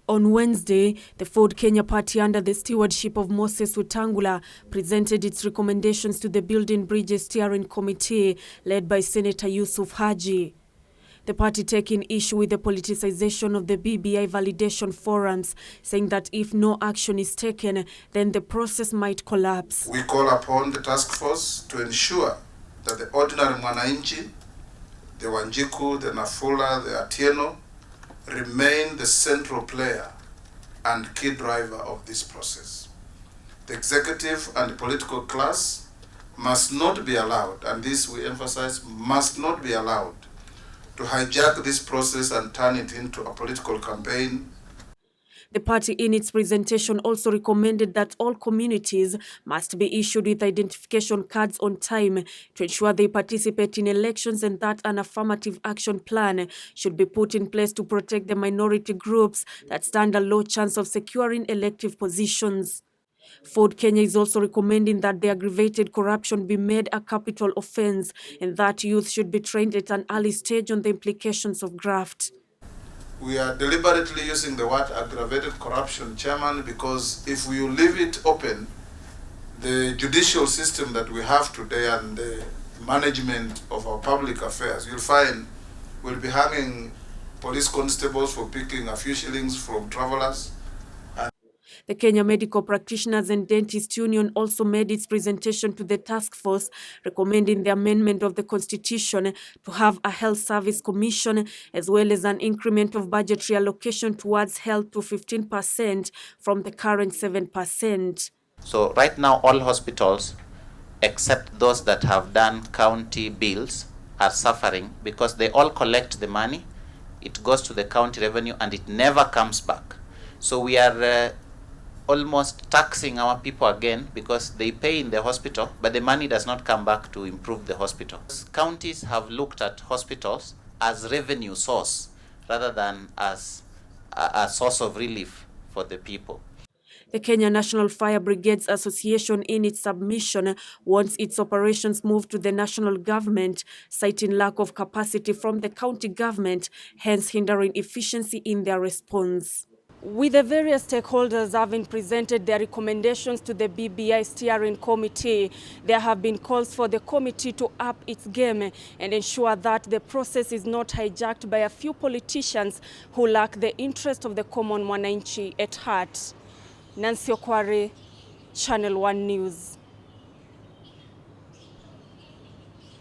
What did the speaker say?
On Wednesday, the Ford Kenya party under the stewardship of Moses Wetangula presented its recommendations to the Building Bridges Steering Committee led by Senator Yusuf Haji. The party taking issue with the politicization of the BBI validation forums, saying that if no action is taken, then the process might collapse. We call upon the task force to ensure that the ordinary mwananchi, the Wanjiku, the Nafula, the Atieno, remain the central player and key driver of this process. The executive and the political class must not be allowed, and this we emphasize, must not be allowed to hijack this process and turn it into a political campaign. The party in its presentation also recommended that all communities must be issued with identification cards on time to ensure they participate in elections, and that an affirmative action plan should be put in place to protect the minority groups that stand a low chance of securing elective positions. Ford Kenya is also recommending that the aggravated corruption be made a capital offense and that youth should be trained at an early stage on the implications of graft. We are deliberately using the word aggravated corruption, Chairman, because if we leave it open, the judicial system that we have today and the management of our public affairs, you'll find we'll be having police constables for picking a few shillings from travelers. The Kenya Medical Practitioners and Dentists Union also made its presentation to the task force, recommending the amendment of the constitution to have a health service commission, as well as an increment of budgetary allocation towards health to 15% from the current 7%. So right now all hospitals, except those that have done county bills, are suffering because they all collect the money, it goes to the county revenue and it never comes back. So we are almost taxing our people again because they pay in the hospital, but the money does not come back to improve the hospital. Counties have looked at hospitals as revenue source rather than as a source of relief for the people. The Kenya National Fire Brigades Association in its submission wants its operations moved to the national government, citing lack of capacity from the county government, hence hindering efficiency in their response. With the various stakeholders having presented their recommendations to the BBI Steering Committee, there have been calls for the committee to up its game and ensure that the process is not hijacked by a few politicians who lack the interest of the common mwananchi at heart. Nancy Okware, Channel 1 News.